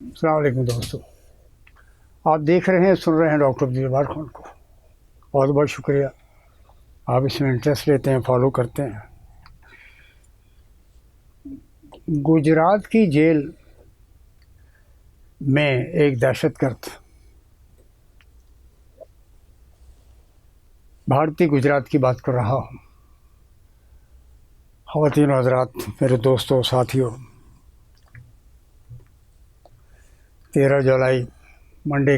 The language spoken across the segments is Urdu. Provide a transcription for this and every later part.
السلام علیکم دوستو، آپ دیکھ رہے ہیں سن رہے ہیں ڈاکٹر عبدالجبار خان کو۔ بہت بہت شکریہ، آپ اس میں انٹرسٹ لیتے ہیں، فالو کرتے ہیں۔ گجرات کی جیل میں ایک دہشت گرد بھارتی گجرات کی بات کر رہا ہوں۔ خواتین و حضرات، میرے دوستوں ساتھیوں، 13 جولائی منڈے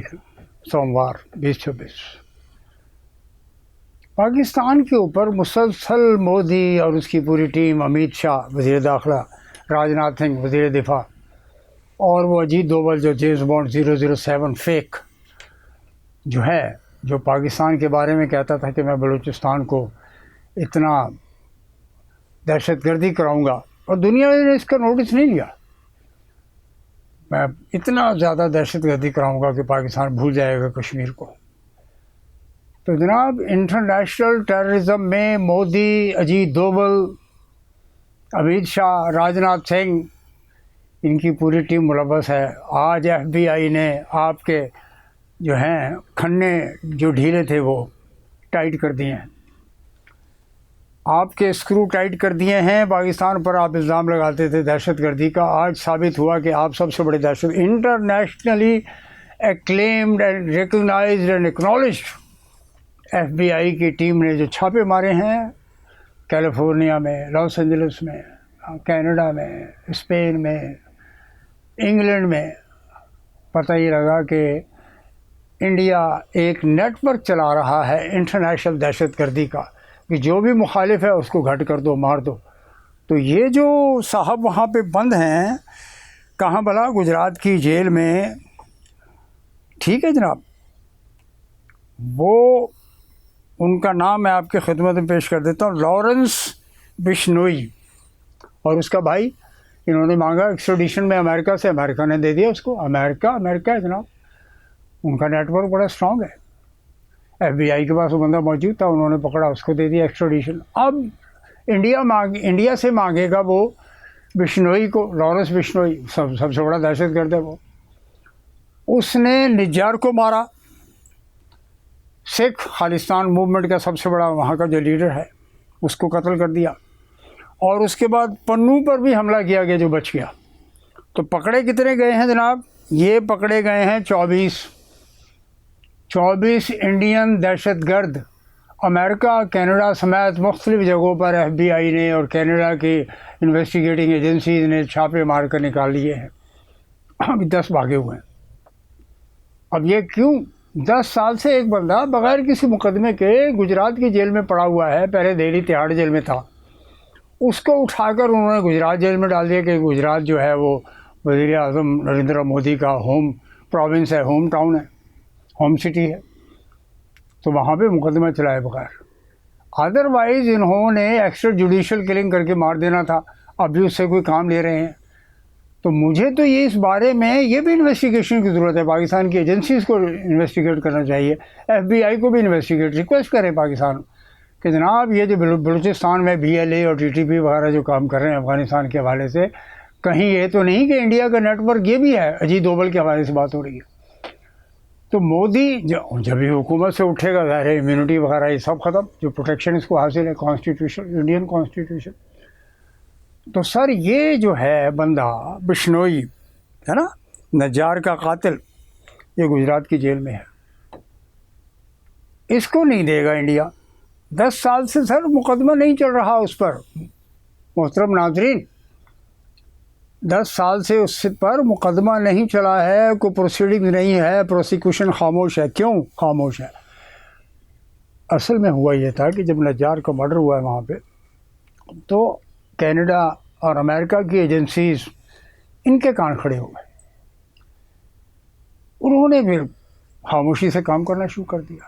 سوموار 2024 پاکستان کے اوپر مسلسل مودی اور اس کی پوری ٹیم، امیت شاہ وزیر داخلہ، راجناتھ سنگھ وزیر دفاع، اور وہ اجیت دوول جو جیمز بانڈ 007 فیک جو پاکستان کے بارے میں کہتا تھا کہ میں بلوچستان کو اتنا دہشت گردی کراؤں گا، اور دنیا نے اس کا نوٹس نہیں لیا۔ میں اتنا زیادہ دہشت گردی کراؤں گا کہ پاکستان بھول جائے گا کشمیر کو۔ تو جناب، انٹرنیشنل ٹیررزم میں مودی، اجیت دوول، امیت شاہ، راجناتھ سنگھ، ان کی پوری ٹیم ملوث ہے۔ آج ایف بی آئی نے آپ کے جو ہیں کھنے جو ڈھیلے تھے وہ ٹائٹ کر دیے ہیں، آپ کے اسکرو ٹائٹ کر دیے ہیں۔ پاکستان پر آپ الزام لگاتے تھے دہشت گردی کا، آج ثابت ہوا کہ آپ سب سے بڑے دہشت internationally acclaimed and recognised and acknowledged F B I کی ٹیم نے جو چھاپے مارے ہیں کیلیفورنیا میں، لاس اینجلس میں، کینیڈا میں، اسپین میں، انگلینڈ میں، پتہ یہ لگا کہ انڈیا ایک نیٹ ورک چلا رہا ہے انٹرنیشنل دہشت گردی کا، کہ جو بھی مخالف ہے اس کو گھٹ کر دو، مار دو۔ تو یہ جو صاحب وہاں پہ بند ہیں، کہاں بھلا؟ گجرات کی جیل میں۔ ٹھیک ہے جناب، وہ ان کا نام میں آپ کی خدمت میں پیش کر دیتا ہوں، لارنس بشنوئی، اور اس کا بھائی۔ انہوں نے مانگا ایکسٹریڈیشن میں امریکہ سے، امریکہ نے دے دیا اس کو۔ امریکہ ہے جناب، ان کا نیٹ ورک بڑا اسٹرانگ ہے۔ ایف بی آئی کے پاس وہ بندہ موجود تھا، انہوں نے پکڑا، اس کو دے دیا ایکسٹریڈیشن۔ اب انڈیا سے مانگے گا وہ بشنوئی کو، لارنس بشنوئی سب سے بڑا دہشت گرد ہے وہ۔ اس نے نجار کو مارا، سکھ خالستان موومنٹ کا سب سے بڑا وہاں کا جو لیڈر ہے، اس کو قتل کر دیا۔ اور اس کے بعد پنو پر بھی حملہ کیا گیا جو بچ گیا۔ تو پکڑے کتنے گئے ہیں جناب؟ یہ پکڑے گئے ہیں 24 انڈین دہشت گرد۔ امریکہ، کینیڈا سمیت مختلف جگہوں پر ایف بی آئی نے اور کینیڈا کی انویسٹیگیٹنگ ایجنسیز نے چھاپے مار کر نکال لیے ہیں۔ ابھی 10 بھاگے ہوئے ہیں۔ اب یہ کیوں؟ 10 سال سے ایک بندہ بغیر کسی مقدمے کے گجرات کی جیل میں پڑا ہوا ہے، پہلے دہلی تہاڑ جیل میں تھا، اس کو اٹھا کر انہوں نے گجرات جیل میں ڈال دیا کہ گجرات جو ہے وہ وزیر اعظم نریندر مودی کا ہوم پروونس ہے، ہوم ٹاؤن ہے، ہوم سٹی ہے، تو وہاں پہ مقدمہ چلائے بغیر۔ ادروائز انہوں نے ایکسٹرا جوڈیشل کلنگ کر کے مار دینا تھا، اب بھی اس سے کوئی کام لے رہے ہیں۔ تو مجھے تو یہ اس بارے میں یہ بھی انویسٹیگیشن کی ضرورت ہے، پاکستان کی ایجنسیز کو انویسٹیگیٹ کرنا چاہیے، ایف بی آئی کو بھی انویسٹیگیٹ، ریکویسٹ کریں پاکستان کہ جناب یہ جو بلوچستان میں بی ایل اے اور ٹی ٹی پی وغیرہ جو کام کر رہے ہیں افغانستان کے حوالے سے، کہیں یہ تو نہیں کہ انڈیا کا نیٹ ورک یہ بھی ہے؟ اجیت دوول کے حوالے سے بات ہو رہی ہے۔ تو مودی جب بھی حکومت سے اٹھے گا، ظاہر ہے امیونٹی وغیرہ یہ سب ختم، جو پروٹیکشن اس کو حاصل ہے کانسٹیٹیوشن، انڈین کانسٹیٹیوشن۔ تو سر یہ جو ہے بندہ بشنوئی ہے نا، نجار کا قاتل، یہ گجرات کی جیل میں ہے، اس کو نہیں دے گا انڈیا۔ 10 سال سے سر مقدمہ نہیں چل رہا اس پر، محترم ناظرین، 10 سال سے اس پر مقدمہ نہیں چلا ہے، کوئی پروسیڈنگ نہیں ہے، پروسیکیوشن خاموش ہے۔ کیوں خاموش ہے؟ اصل میں ہوا یہ تھا کہ جب نجار کا مرڈر ہوا ہے وہاں پہ، تو کینیڈا اور امریکہ کی ایجنسیز ان کے کان کھڑے ہو گئے، انہوں نے پھر خاموشی سے کام کرنا شروع کر دیا۔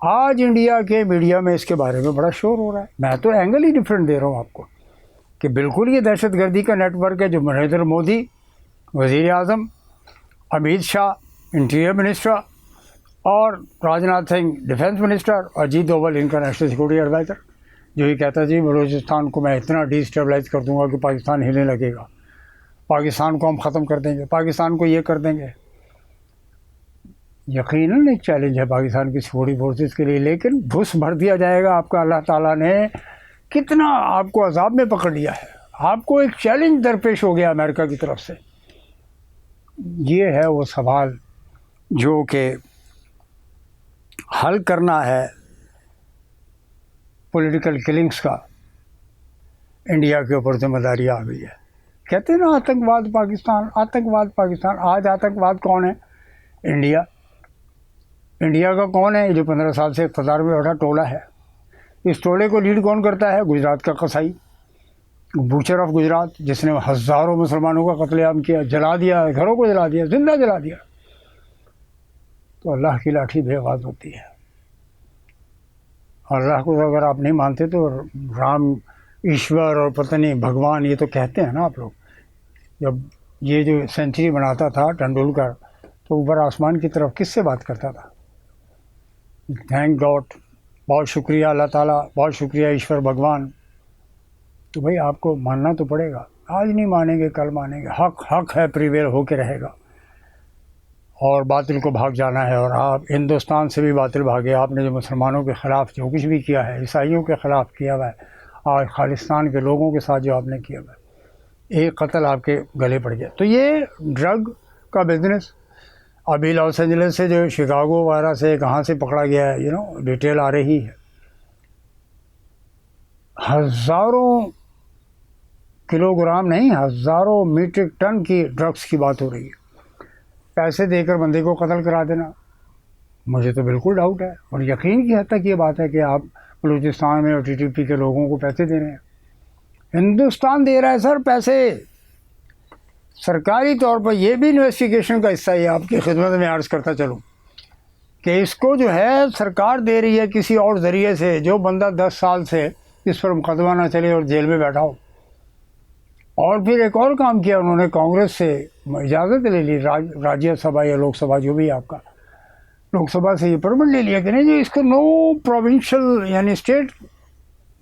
آج انڈیا کے میڈیا میں اس کے بارے میں بڑا شور ہو رہا ہے۔ میں تو اینگل ہی ڈفرینٹ دے رہا ہوں آپ کو، کہ بالکل یہ دہشت گردی کا نیٹ ورک ہے جو نریندر مودی وزیر اعظم، امیت شاہ انٹیریئر منسٹر، اور راجناتھ سنگھ ڈیفینس منسٹر، اور اجیت دوول ان کا نیشنل سیکورٹی ایڈوائزر، جو یہ کہتا ہے جی بلوچستان کو میں اتنا ڈی اسٹیبلائز کر دوں گا کہ پاکستان ہلنے لگے گا، پاکستان کو ہم ختم کر دیں گے، پاکستان کو یہ کر دیں گے. یقیناً ایک چیلنج ہے پاکستان کی سیکورٹی فورسز کے لیے، لیکن گھس بھر دیا جائے گا آپ کا. اللہ تعالیٰ نے کتنا آپ کو عذاب میں پکڑ لیا ہے، آپ کو ایک چیلنج درپیش ہو گیا امریکہ کی طرف سے. یہ ہے وہ سوال جو کہ حل کرنا ہے پولیٹیکل کلنگس کا. انڈیا کے اوپر ذمہ داری آ گئی ہے. کہتے ہیں نا آتنکواد پاکستان، آتنکواد پاکستان. آج آتنکواد کون ہے؟ انڈیا. انڈیا کا کون ہے؟ جو 15 سال سے اقتدار میں بیٹھا ٹولہ ہے. اس ٹولے کو لیڈ کون کرتا ہے؟ گجرات کا قصائی، بوچر آف گجرات، جس نے ہزاروں مسلمانوں کا قتل عام کیا، جلا دیا، گھروں کو جلا دیا، زندہ جلا دیا. تو اللہ کی لاٹھی بے آواز ہوتی ہے. اللہ کو اگر آپ نہیں مانتے تو رام ایشور اور پتہ نہیں بھگوان یہ تو کہتے ہیں نا آپ لوگ. جب یہ جو سینچری بناتا تھا ٹنڈولکر تو اوپر آسمان کی طرف کس سے بات کرتا تھا؟ تھینک گاڈ، بہت شکریہ اللہ تعالیٰ، بہت شکریہ ایشور بھگوان. تو بھائی آپ کو ماننا تو پڑے گا. آج نہیں مانیں گے کل مانیں گے. حق حق ہے، پریویل ہو کے رہے گا، اور باطل کو بھاگ جانا ہے. اور آپ ہندوستان سے بھی باطل بھاگے. آپ نے جو مسلمانوں کے خلاف جو کچھ بھی کیا ہے، عیسائیوں کے خلاف کیا ہوا ہے، اور خالصتان کے لوگوں کے ساتھ جو آپ نے کیا ہوا ہے، ایک قتل آپ کے گلے پڑ گیا. تو یہ ڈرگ کا بزنس ابھی لاس اینجلس سے جو شکاگو وغیرہ سے کہاں سے پکڑا گیا ہے، ڈیٹیل آ رہی ہے. ہزاروں کلو گرام نہیں، ہزاروں میٹرک ٹن کی ڈرگس کی بات ہو رہی ہے. پیسے دے کر بندے کو قتل کرا دینا، مجھے تو بالکل ڈاؤٹ ہے. اور یقین کی حد تک یہ بات ہے کہ آپ بلوچستان میں اور ٹی ٹی پی کے لوگوں کو پیسے دے رہے ہیں. ہندوستان دے رہا ہے سر پیسے سرکاری طور پر. یہ بھی انویسٹیگیشن کا حصہ ہے. آپ کی خدمت میں عرض کرتا چلوں کہ اس کو جو ہے سرکار دے رہی ہے کسی اور ذریعے سے. جو بندہ 10 سال سے اس پر مقدمہ نہ چلے اور جیل میں بیٹھا ہو. اور پھر ایک اور کام کیا انہوں نے، کانگریس سے اجازت لے لی، راجیہ سبھا یا لوک سبھا جو بھی آپ کا، لوک سبھا سے یہ پرمٹ لے لیا کہ نہیں جی اس کو نو پروونشل یعنی اسٹیٹ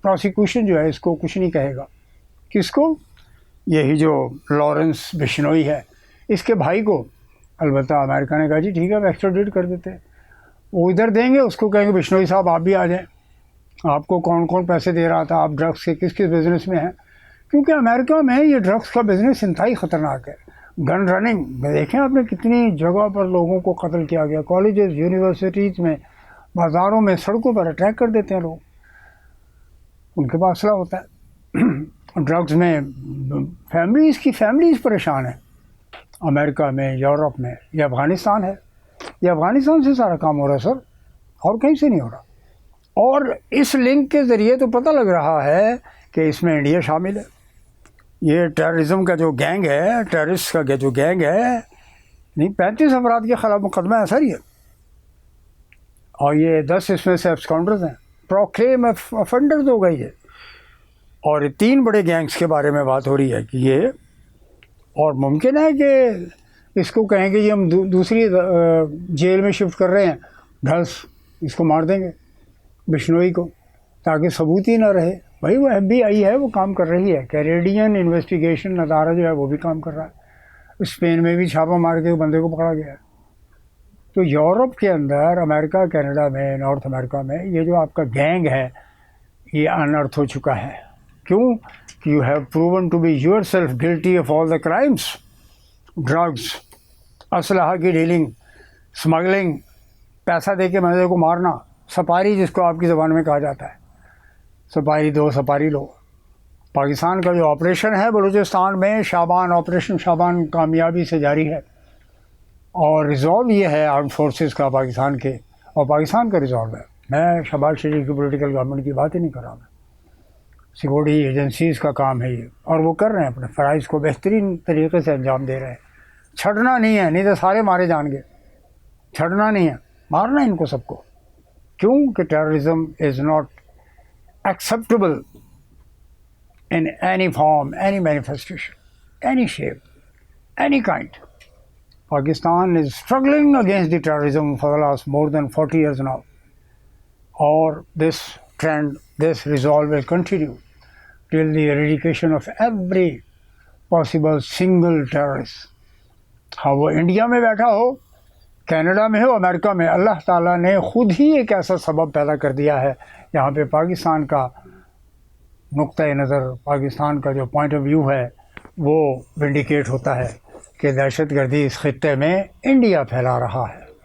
پروسیکیوشن جو ہے اس کو کچھ نہیں کہے گا. کس کو؟ یہی جو لارنس بشنوئی ہے، اس کے بھائی کو. البتہ امریکہ نے کہا جی ٹھیک ہے ہم ایکسٹراڈیٹ کر دیتے ہیں. وہ ادھر دیں گے، اس کو کہیں گے بشنوئی صاحب آپ بھی آ جائیں. آپ کو کون کون پیسے دے رہا تھا، آپ ڈرگس کے کس کس بزنس میں ہیں؟ کیونکہ امریکہ میں یہ ڈرگس کا بزنس انتہائی خطرناک ہے. گن رننگ دیکھیں آپ نے کتنی جگہ پر لوگوں کو قتل کیا گیا. کالجز، یونیورسٹیز میں، بازاروں میں، سڑکوں پر اٹیک کر دیتے ہیں لوگ. ان کے پاس اسلحہ ہوتا ہے. ڈرگز میں فیملیز پریشان ہیں امریکہ میں، یورپ میں. یہ افغانستان ہے، یہ افغانستان سے سارا کام ہو رہا ہے سر، اور کہیں سے نہیں ہو رہا. اور اس لنک کے ذریعے تو پتہ لگ رہا ہے کہ اس میں انڈیا شامل ہے. یہ ٹیررزم کا جو گینگ ہے، ٹیررسٹ کا جو گینگ ہے، نہیں 35 افراد کے خلاف مقدمہ ہے سر یہ. اور یہ 10 اس میں سے ایبسکاؤنڈرز ہیں، پروکلیم افنڈرز ہو گئی ہے. اور 3 بڑے گینگز کے بارے میں بات ہو رہی ہے کہ یہ، اور ممکن ہے کہ اس کو کہیں گے جی ہم دوسری جیل میں شفٹ کر رہے ہیں، ڈھلس اس کو مار دیں گے بشنوئی کو، تاکہ ثبوت ہی نہ رہے. بھائی وہ FBI ہے، وہ کام کر رہی ہے. کیریڈین انویسٹیگیشن ادارہ جو ہے وہ بھی کام کر رہا ہے. اسپین میں بھی چھاپہ مار کے بندے کو پکڑا گیا ہے. تو یورپ کے اندر، امریکہ، کینیڈا میں، نارتھ امریکہ میں یہ جو آپ کا گینگ ہے یہ انرتھ ہو چکا ہے. کیوں؟ کہ you have proven to be yourself guilty of all the crimes. Drugs, اسلحہ کی ڈیلنگ، اسمگلنگ، پیسہ دے کے بندے کو مارنا، سپاری جس کو آپ کی زبان میں کہا جاتا ہے، سپاری دو سپاری لو. پاکستان کا جو آپریشن ہے بلوچستان میں، شابان، آپریشن شابان کامیابی سے جاری ہے. اور ریزالو یہ ہے آرمڈ فورسز کا پاکستان کے، اور پاکستان کا ریزالو ہے. میں شہباز شریف کی پولیٹیکل گورنمنٹ کی بات ہی نہیں کر رہا. میں سیکورٹی ایجنسیز کا کام ہے یہ، اور وہ کر رہے ہیں اپنے فرائض کو بہترین طریقے سے انجام دے رہے ہیں. چھڑنا نہیں ہے، نہیں تو سارے مارے جان گے. چھڑنا نہیں ہے، مارنا ان کو سب کو. کیوں کہ terrorism is not acceptable in any form, any manifestation, any shape, any kind. Pakistan is struggling against the terrorism for the last more than 40 years now. Or this trend, this resolve will continue till the eradication of every possible single terrorist. ہاں وہ انڈیا میں بیٹھا ہو، کینیڈا میں ہو، امریکہ میں، اللہ تعالیٰ نے خود ہی ایک ایسا سبب پیدا کر دیا ہے جہاں پہ پاکستان کا نقطۂ نظر، پاکستان کا جو پوائنٹ آف ویو ہے وہ ونڈیکیٹ ہوتا ہے کہ دہشت گردی اس خطے میں انڈیا پھیلا رہا ہے.